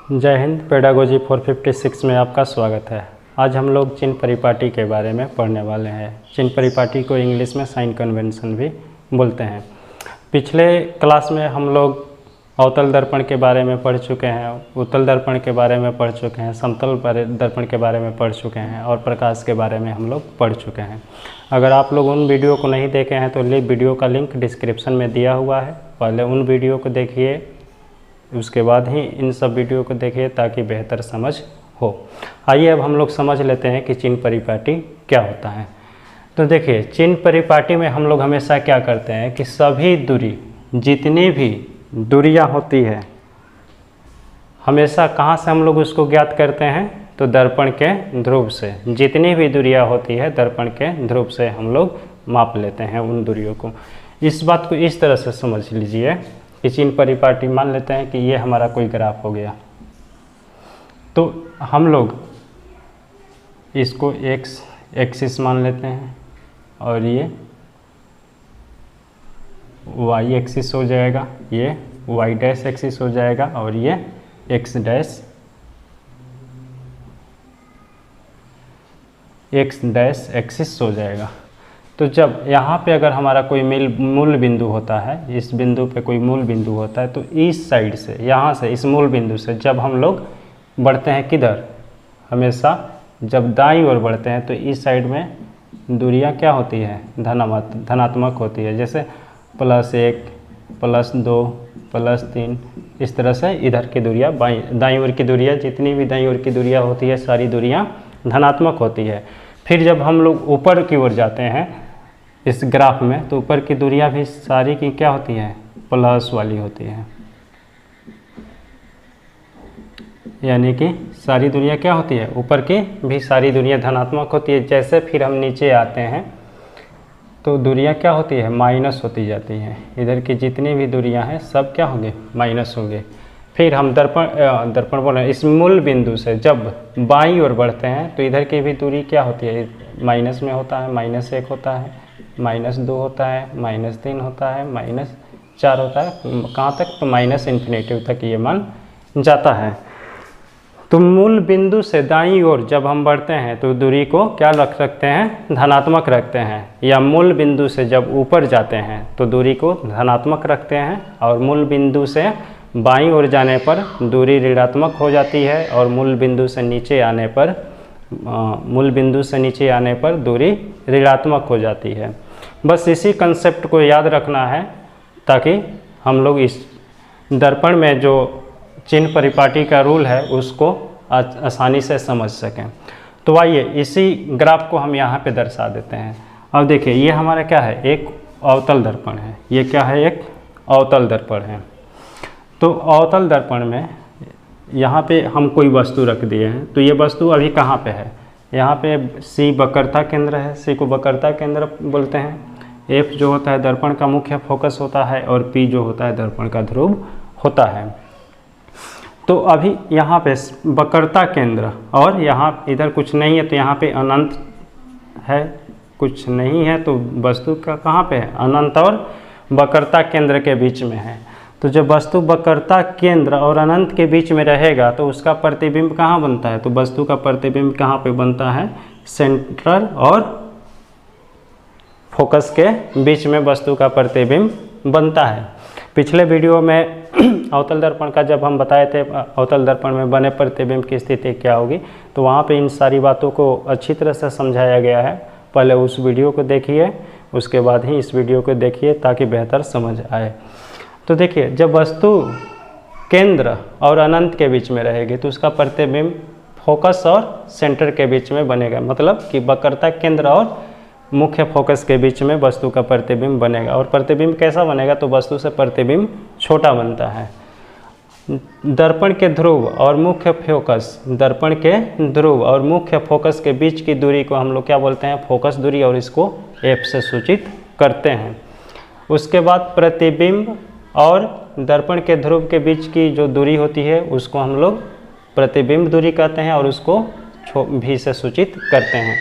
जय हिंद। पेडागोजी 456 में आपका स्वागत है। आज हम लोग चिन्ह परिपाटी के बारे में पढ़ने वाले हैं। चिन्ह परिपाटी को इंग्लिश में साइन कन्वेंशन भी बोलते हैं। पिछले क्लास में हम लोग अवतल दर्पण के बारे में पढ़ चुके हैं, उत्तल दर्पण के बारे में पढ़ चुके हैं, समतल दर्पण के बारे में पढ़ चुके हैं और प्रकाश के बारे में हम लोग पढ़ चुके हैं। अगर आप लोग उन वीडियो को नहीं देखे हैं तो वीडियो का लिंक डिस्क्रिप्शन में दिया हुआ है। पहले उन वीडियो को देखिए, उसके बाद ही इन सब वीडियो को देखिए ताकि बेहतर समझ हो। आइए अब हम लोग समझ लेते हैं कि चिन्ह परिपाटी क्या होता है। तो देखिए, चिन्ह परिपाटी में हम लोग हमेशा क्या करते हैं कि सभी दूरी, जितनी भी दूरियां होती है, हमेशा कहाँ से हम लोग उसको ज्ञात करते हैं? तो दर्पण के ध्रुव से। जितनी भी दूरियां होती है दर्पण के ध्रुव से हम लोग माप लेते हैं उन दूरियों को। इस बात को इस तरह से समझ लीजिए कि चिन्ह परिपाटी, मान लेते हैं कि ये हमारा कोई ग्राफ हो गया, तो हम लोग इसको एक्स एक्सिस मान लेते हैं और ये वाई एक्सिस हो जाएगा, ये वाई डैश एक्सिस हो जाएगा और ये एक्स डैश एक्सिस हो जाएगा। तो जब यहाँ पे अगर हमारा कोई मूल बिंदु होता है, इस बिंदु पे कोई मूल बिंदु होता है, तो इस साइड से, यहाँ से, इस मूल बिंदु से जब हम लोग बढ़ते हैं किधर, हमेशा जब दाईं ओर बढ़ते हैं तो इस साइड में दूरियां क्या होती है? धनात्मक होती है। जैसे +1, +2, +3, इस तरह से इधर की दूरियां, दाईं ओर की दूरियां, जितनी भी दाईं ओर की दूरियां होती है सारी दूरियां धनात्मक होती है। फिर जब हम लोग ऊपर की ओर जाते हैं इस ग्राफ में, तो ऊपर की दूरियां भी सारी की क्या होती है? प्लस वाली होती है। यानी कि सारी दूरियां क्या होती है? ऊपर की भी सारी दूरियां धनात्मक होती है। जैसे फिर हम नीचे आते हैं तो दूरियां क्या होती है? माइनस होती जाती हैं। इधर की जितनी भी दूरियां हैं सब क्या होंगे? माइनस होंगे। फिर हम दर्पण बोल रहे हैं, इस मूल बिंदु से जब बाईं ओर बढ़ते हैं तो इधर की भी दूरी क्या होती है? माइनस में होता है, -1 होता है, -2 होता है, -3 होता है, -4 होता है। कहाँ तक? तो −∞ तक ये मान जाता है। तो मूल बिंदु से दाईं ओर जब हम बढ़ते हैं तो दूरी को क्या रख सकते हैं? धनात्मक रखते हैं। या मूल बिंदु से जब ऊपर जाते हैं तो दूरी को धनात्मक रखते हैं, और मूल बिंदु से बाईं ओर जाने पर दूरी ऋणात्मक हो जाती है, और मूल बिंदु से नीचे आने पर दूरी ऋणात्मक हो जाती है। बस इसी कंसेप्ट को याद रखना है ताकि हम लोग इस दर्पण में जो चिन्ह परिपाटी का रूल है उसको आसानी से समझ सकें। तो आइए इसी ग्राफ को हम यहाँ पे दर्शा देते हैं। अब देखिए, ये हमारा क्या है? एक अवतल दर्पण है। ये क्या है? एक अवतल दर्पण है। तो अवतल दर्पण में यहाँ पे हम कोई वस्तु रख दिए हैं, तो ये वस्तु अभी कहाँ पे है? यहाँ पे C वक्रता केंद्र है, C को वक्रता केंद्र बोलते हैं। F जो होता है दर्पण का मुख्य फोकस होता है, और P जो होता है दर्पण का ध्रुव होता है। तो अभी यहाँ पे वक्रता केंद्र, और यहाँ इधर कुछ नहीं है तो यहाँ पे अनंत है, कुछ नहीं है तो वस्तु का कहाँ पे है? अनंत और वक्रता केंद्र के बीच में है। तो जब वस्तु वक्रता केंद्र और अनंत के बीच में रहेगा तो उसका प्रतिबिंब कहाँ बनता है? तो वस्तु का प्रतिबिंब कहाँ पे बनता है? सेंटर और फोकस के बीच में वस्तु का प्रतिबिंब बनता है। पिछले वीडियो में अवतल दर्पण का जब हम बताए थे, अवतल दर्पण में बने प्रतिबिंब की स्थिति क्या होगी, तो वहाँ पे इन सारी बातों को अच्छी तरह से समझाया गया है। पहले उस वीडियो को देखिए, उसके बाद ही इस वीडियो को देखिए ताकि बेहतर समझ आए। तो देखिए, जब वस्तु केंद्र और अनंत के बीच में रहेगी तो उसका प्रतिबिंब फोकस और सेंटर के बीच में बनेगा। मतलब कि वक्रता केंद्र और मुख्य फोकस के बीच में वस्तु का प्रतिबिंब बनेगा। और प्रतिबिंब कैसा बनेगा? तो वस्तु से प्रतिबिंब छोटा बनता है। दर्पण के ध्रुव और मुख्य फोकस, दर्पण के ध्रुव और मुख्य फोकस के बीच की दूरी को हम लोग क्या बोलते हैं? फोकस दूरी, और इसको F से सूचित करते हैं। उसके बाद प्रतिबिंब और दर्पण के ध्रुव के बीच की जो दूरी होती है उसको हम लोग प्रतिबिंब दूरी कहते हैं, और उसको V से सूचित करते हैं।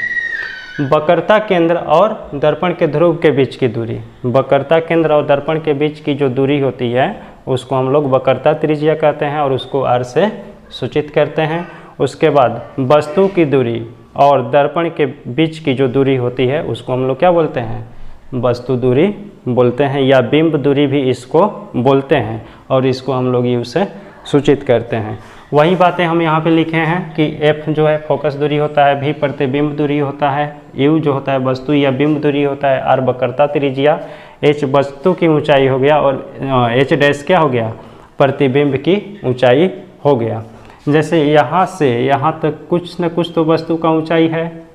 वक्रता केंद्र और दर्पण के ध्रुव के बीच की दूरी, वक्रता केंद्र और दर्पण के बीच की जो दूरी होती है उसको हम लोग वक्रता त्रिज्या कहते हैं और उसको r से सूचित करते हैं। उसके बाद वस्तु की दूरी और दर्पण के बीच की जो दूरी होती है उसको हम लोग क्या बोलते हैं, वस्तु दूरी बोलते हैं, या बिंब दूरी भी इसको बोलते हैं, और इसको हम लोग यू से सूचित करते हैं। वही बातें हम यहाँ पे लिखे हैं कि F जो है फोकस दूरी होता है, V प्रतिबिंब दूरी होता है, U जो होता है वस्तु या बिंब दूरी होता है, R वक्रता त्रिज्या, H वस्तु की ऊंचाई हो गया, और H डैश क्या हो गया, प्रतिबिंब की ऊंचाई हो गया। जैसे यहाँ से यहाँ तक कुछ न कुछ तो वस्तु का ऊंचाई है,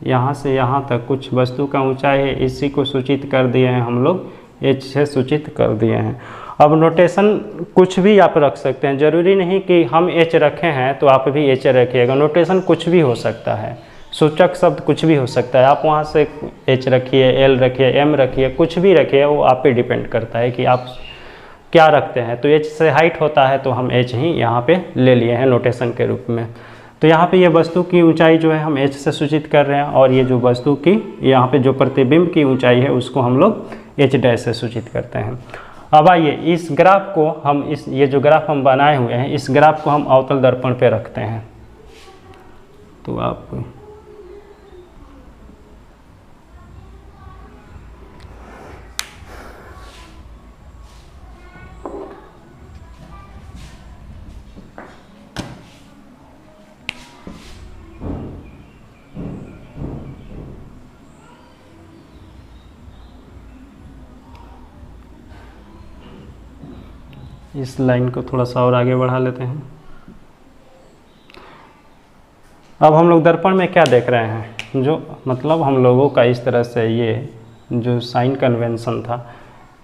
यहाँ से यहाँ तक कुछ वस्तु का ऊंचाई है, इसी को सूचित कर दिए हैं हम लोग, H से सूचित कर दिए हैं। अब नोटेशन कुछ भी आप रख सकते हैं, ज़रूरी नहीं कि हम H रखे हैं तो आप भी H रखिएगा। नोटेशन कुछ भी हो सकता है, सूचक शब्द कुछ भी हो सकता है, आप वहाँ से H रखिए, L रखिए, M रखिए, कुछ भी रखिए, वो आप पे डिपेंड करता है कि आप क्या रखते हैं। तो H से हाइट होता है तो हम H ही यहाँ पे ले लिए हैं नोटेशन के रूप में। तो यहाँ पे ये वस्तु की ऊंचाई जो है हम H से सूचित कर रहे हैं, और ये जो वस्तु की यहाँ पे जो प्रतिबिंब की ऊंचाई है उसको हम लोग H डैश से सूचित करते हैं। अब आइए इस ग्राफ को हम ये जो ग्राफ हम बनाए हुए हैं इस ग्राफ को हम अवतल दर्पण पे रखते हैं। तो आप इस लाइन को थोड़ा सा और आगे बढ़ा लेते हैं। अब हम लोग दर्पण में क्या देख रहे हैं, जो मतलब हम लोगों का इस तरह से ये जो साइन कन्वेंशन था,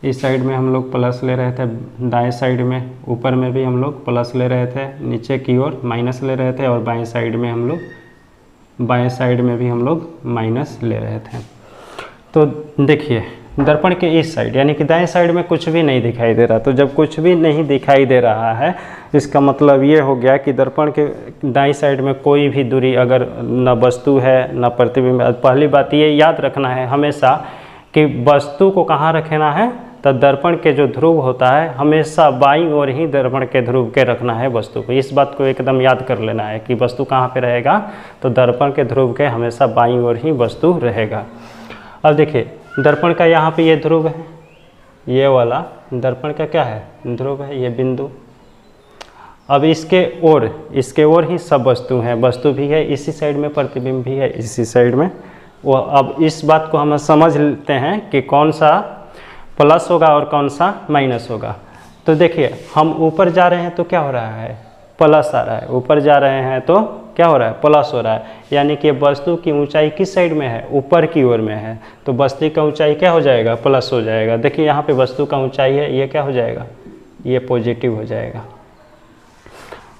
इस साइड में हम लोग प्लस ले रहे थे, दाएं साइड में ऊपर में भी हम लोग प्लस ले रहे थे, नीचे की ओर माइनस ले रहे थे, और बाएं साइड में हम लोग बाएं साइड में भी हम लोग माइनस ले रहे थे। तो देखिए दर्पण के इस साइड यानी कि दाएं साइड में कुछ भी नहीं दिखाई दे रहा, तो जब कुछ भी नहीं दिखाई दे रहा है इसका मतलब ये हो गया कि दर्पण के दाएं साइड में कोई भी दूरी अगर न वस्तु है न प्रतिबिंब। पहली बात ये याद रखना है हमेशा कि वस्तु को कहाँ रखना है, तो दर्पण के जो ध्रुव होता है हमेशा बाईं ओर ही दर्पण के ध्रुव के रखना है वस्तु को। इस बात को एकदम याद कर लेना है कि वस्तु कहाँ पे रहेगा, तो दर्पण के ध्रुव के हमेशा बाईं ओर ही वस्तु रहेगा। अब देखिए दर्पण का यहाँ पे ये ध्रुव है, ये वाला दर्पण का क्या है, ध्रुव है, ये बिंदु। अब इसके ओर ही सब वस्तु है, वस्तु भी है इसी साइड में, प्रतिबिंब भी है इसी साइड में। वो अब इस बात को हम समझ लेते हैं कि कौन सा प्लस होगा और कौन सा माइनस होगा। तो देखिए हम ऊपर जा रहे हैं तो क्या हो रहा है, प्लस आ रहा है, ऊपर जा रहे हैं तो क्या हो रहा है, प्लस हो रहा है, यानी कि वस्तु की ऊंचाई किस साइड में है, ऊपर की ओर में है, तो वस्तु का ऊंचाई क्या हो जाएगा, प्लस हो जाएगा। देखिए यहाँ पे वस्तु का ऊंचाई है, ये क्या हो जाएगा, ये पॉजिटिव हो जाएगा।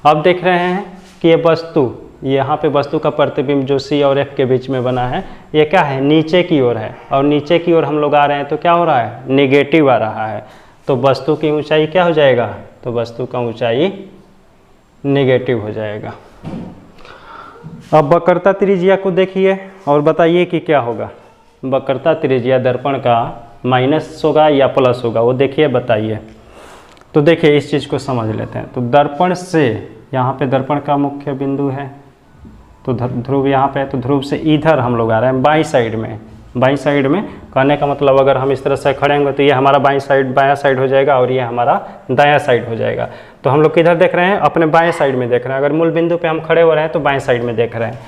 अब देख रहे हैं कि ये वस्तु, यहाँ पे वस्तु का प्रतिबिंब जो C और F के बीच में बना है ये क्या है, नीचे की ओर है, और नीचे की ओर हम लोग आ रहे हैं तो क्या हो रहा है, नेगेटिव आ रहा है, तो वस्तु की ऊंचाई क्या हो जाएगा, तो वस्तु का ऊंचाई नेगेटिव हो जाएगा। अब वक्रता त्रिज्या को देखिए और बताइए कि क्या होगा। वक्रता त्रिज्या दर्पण का माइनस होगा या प्लस होगा, वो देखिए बताइए। तो देखिए इस चीज़ को समझ लेते हैं। तो दर्पण से यहाँ पे दर्पण का मुख्य बिंदु है, तो ध्रुव यहाँ पे है, तो ध्रुव से इधर हम लोग आ रहे हैं बाईं साइड में। बाईं साइड में कहने का मतलब अगर हम इस तरह से खड़े होंगे तो ये हमारा बायां साइड हो जाएगा और ये हमारा दायां साइड हो जाएगा। तो हम लोग किधर देख रहे हैं, अपने बाएं साइड में देख रहे हैं। अगर मूल बिंदु पे हम खड़े हो रहे हैं तो बाएं साइड में देख रहे हैं।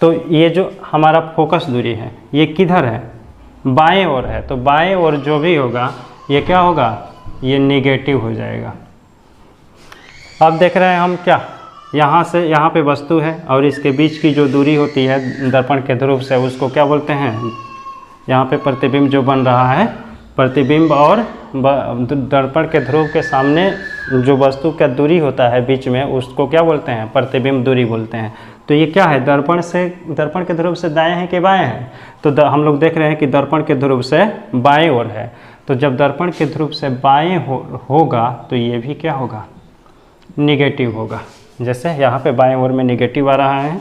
तो ये जो हमारा फोकस दूरी है ये किधर है, बाएं ओर है, तो बाएं ओर जो भी होगा ये क्या होगा, ये नेगेटिव हो जाएगा। अब देख रहे हैं हम क्या, यहाँ से यहाँ पे वस्तु है और इसके बीच की जो दूरी होती है दर्पण के ध्रुव से उसको क्या बोलते हैं, यहाँ पे प्रतिबिंब जो बन रहा है, प्रतिबिंब और दर्पण के ध्रुव के सामने जो वस्तु का दूरी होता है बीच में उसको क्या बोलते हैं, प्रतिबिंब दूरी बोलते हैं। तो ये क्या है, दर्पण के ध्रुव से दाएं है कि बाएं है, तो हम लोग देख रहे हैं कि दर्पण के ध्रुव से बाएं ओर है। तो जब दर्पण के ध्रुव से बाएं होगा तो ये भी क्या होगा, निगेटिव होगा। जैसे यहाँ पे बाएं ओर में निगेटिव आ रहा है।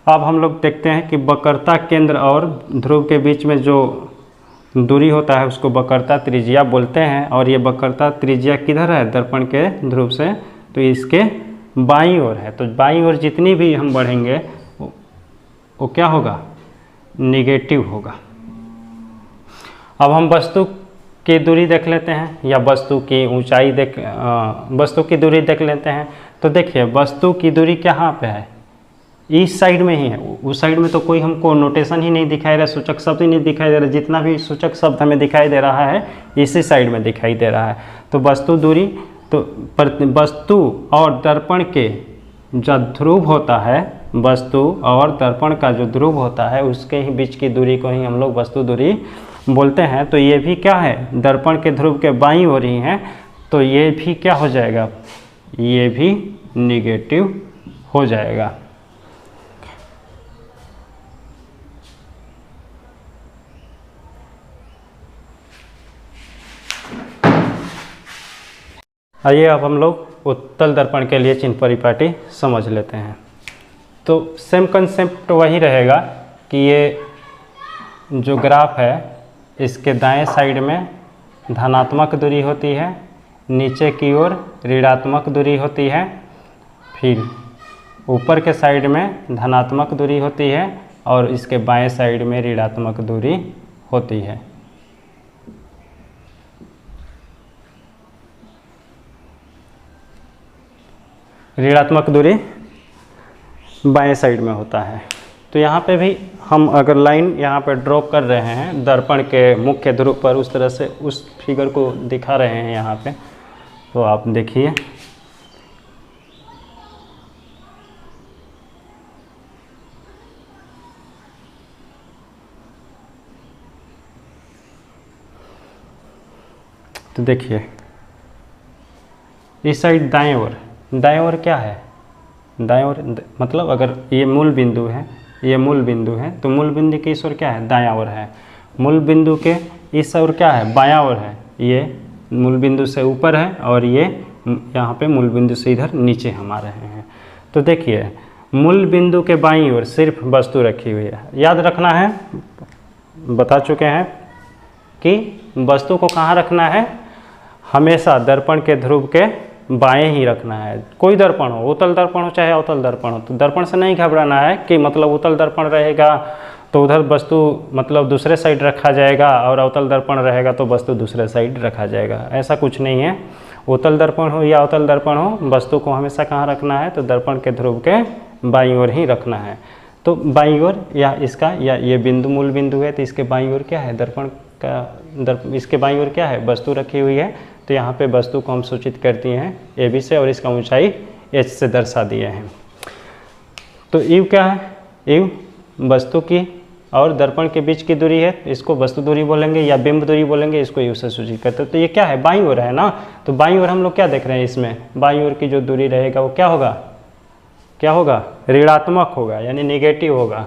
अब हम लोग देखते हैं कि वक्रता केंद्र और ध्रुव के बीच में जो दूरी होता है उसको वक्रता त्रिज्या बोलते हैं। और ये वक्रता त्रिज्या किधर है, दर्पण के ध्रुव से, तो इसके बाईं ओर है, तो बाईं ओर जितनी भी हम बढ़ेंगे वो क्या होगा, निगेटिव होगा। अब हम वस्तु की दूरी देख लेते हैं, या वस्तु की ऊंचाई वस्तु की दूरी देख लेते हैं। तो देखिए वस्तु की दूरी कहाँ पे है, इस साइड में ही है। उस साइड में तो कोई हमको नोटेशन ही नहीं दिखाई दे रहा, सूचक शब्द ही नहीं दिखाई दे रहा। जितना भी सूचक शब्द हमें दिखाई दे रहा है इसी साइड में दिखाई दे रहा है। तो वस्तु दूरी, तो वस्तु और दर्पण के जो ध्रुव होता है, वस्तु और दर्पण का जो ध्रुव होता है उसके ही बीच की दूरी को ही हम लोग वस्तु दूरी बोलते हैं। तो ये भी क्या है, दर्पण के ध्रुव के बाईं ओर ही है, तो ये भी क्या हो जाएगा, ये भी निगेटिव हो जाएगा। आइए अब हम लोग उत्तल दर्पण के लिए चिन्ह परिपाटी समझ लेते हैं। तो सेम कंसेप्ट वही रहेगा कि ये जो ग्राफ है इसके दाएं साइड में धनात्मक दूरी होती है, नीचे की ओर ऋणात्मक दूरी होती है, फिर ऊपर के साइड में धनात्मक दूरी होती है और इसके बाएं साइड में ऋणात्मक दूरी होती है। ऋणात्मक दूरी बाएं साइड में होता है। तो यहाँ पे भी हम अगर लाइन यहाँ पे ड्रॉ कर रहे हैं दर्पण के मुख्य ध्रुव पर, उस तरह से उस फिगर को दिखा रहे हैं यहाँ पे, तो आप देखिए तो देखिए इस साइड दाएं ओर क्या है, दाएं ओर मतलब अगर ये मूल बिंदु है, ये मूल बिंदु है, तो मूल बिंदु की इस ओर क्या है, दायां ओर है। मूल बिंदु के इस ओर क्या है, बायां ओर है। ये मूल बिंदु से ऊपर है और ये यहाँ पे मूल बिंदु से इधर नीचे हम आ रहे हैं। तो देखिए मूल बिंदु के बाईं ओर सिर्फ वस्तु रखी हुई है। याद रखना है, बता चुके हैं कि वस्तु को कहाँ रखना है, हमेशा दर्पण के ध्रुव के बाएं ही रखना है। कोई दर्पण हो, उत्तल दर्पण हो चाहे अवतल दर्पण हो, तो दर्पण से नहीं घबराना है कि मतलब उत्तल दर्पण रहेगा तो उधर वस्तु मतलब दूसरे साइड रखा जाएगा और अवतल दर्पण रहेगा तो वस्तु दूसरे साइड रखा जाएगा, ऐसा कुछ नहीं है। उत्तल दर्पण हो या अवतल दर्पण हो, वस्तु को हमेशा कहाँ रखना है, तो दर्पण के ध्रुव के बाईं ओर ही रखना है। तो बाईं ओर या इसका या ये बिंदु मूल बिंदु है, तो इसके बाईं ओर क्या है, दर्पण का इसके बाईं ओर क्या है, वस्तु रखी हुई है। तो यहाँ पे वस्तु को हम सूचित करती हैं AB से और इसका ऊंचाई H से दर्शा दिए हैं। तो यू क्या है, यू वस्तु की और दर्पण के बीच की दूरी है, इसको वस्तु दूरी बोलेंगे या बिंब दूरी बोलेंगे, इसको यू से सूचित करते हैं। तो ये क्या है, बाईं ओर है ना, तो बाईं ओर हम लोग क्या देख रहे हैं, इसमें बाईं ओर की जो दूरी रहेगा वो क्या होगा, क्या होगा, ऋणात्मक होगा यानी निगेटिव होगा।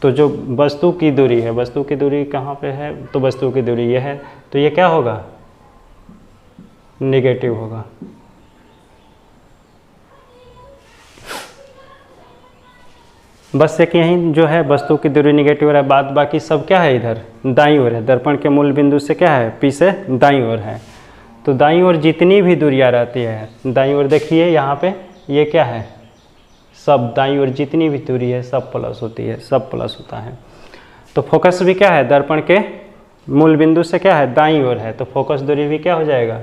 तो जो वस्तु की दूरी है, वस्तु की दूरी कहाँ पे है, तो वस्तु की दूरी ये है, तो ये क्या होगा, निगेटिव होगा। बस एक यही जो है वस्तु की दूरी निगेटिव हो रहा है, बाद बाकी सब क्या है, इधर दाईं ओर है। दर्पण के मूल बिंदु से क्या है, P से दाईं ओर है। तो दाईं ओर जितनी भी दूरियां रहती है, दाईं ओर देखिए यहाँ पे ये क्या है, सब दाईं ओर जितनी भी दूरी है सब प्लस होती है, सब प्लस होता है। तो फोकस भी क्या है, दर्पण के मूल बिंदु से क्या है, दाईं ओर है, तो फोकस दूरी भी क्या हो जाएगा,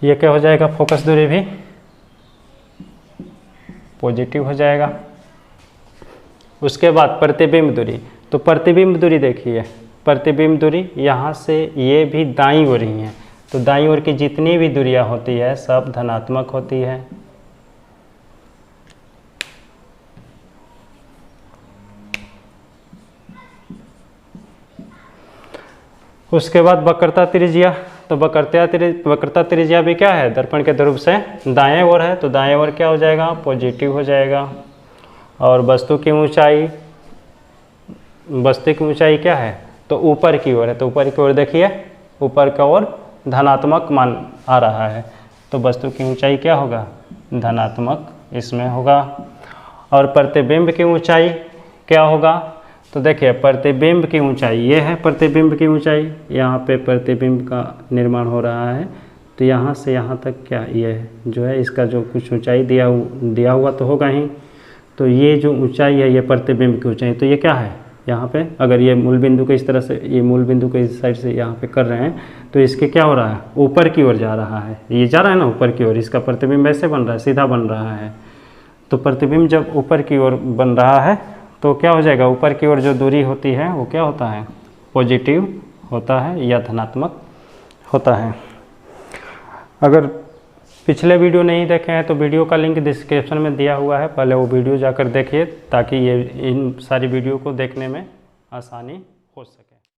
ये क्या हो जाएगा, फोकस दूरी भी पॉजिटिव हो जाएगा। उसके बाद प्रतिबिंब दूरी, तो प्रतिबिंब दूरी देखिए, प्रतिबिंब दूरी यहाँ से ये भी दाईं ओर ही है, तो दाईं ओर की जितनी भी दूरियां होती है सब धनात्मक होती है। उसके बाद वक्रता त्रिज्या, तो वक्रता त्रिज्या भी क्या है, दर्पण के ध्रुव से दाएं ओर है, तो दाएं ओर क्या हो जाएगा, पॉजिटिव हो जाएगा। और वस्तु की ऊंचाई क्या है, तो ऊपर की ओर है, तो ऊपर की ओर देखिए, ऊपर का ओर धनात्मक मान आ रहा है, तो वस्तु की ऊंचाई क्या होगा, धनात्मक इसमें होगा। और प्रतिबिंब की ऊंचाई क्या होगा? तो देखिए प्रतिबिंब की ऊंचाई ये है, प्रतिबिंब की ऊंचाई, यहाँ पे प्रतिबिंब का निर्माण हो रहा है, तो यहाँ से यहाँ तक क्या ये जो है इसका जो कुछ ऊंचाई दिया हुआ तो होगा ही। तो ये जो ऊंचाई है ये प्रतिबिंब की ऊंचाई, तो ये क्या है यहाँ पे, अगर ये मूल बिंदु को इस तरह से, ये मूल बिंदु को इस साइड से यहाँ पे कर रहे हैं, तो इसके क्या हो रहा है, ऊपर की ओर जा रहा है, ये जा रहा है ना ऊपर की ओर, इसका प्रतिबिंब ऐसे बन रहा है, सीधा बन रहा है। तो प्रतिबिंब जब ऊपर की ओर बन रहा है तो क्या हो जाएगा, ऊपर की ओर जो दूरी होती है वो क्या होता है, पॉजिटिव होता है या धनात्मक होता है। अगर पिछले वीडियो नहीं देखे हैं तो वीडियो का लिंक डिस्क्रिप्शन में दिया हुआ है, पहले वो वीडियो जाकर देखिए ताकि ये इन सारी वीडियो को देखने में आसानी हो सके।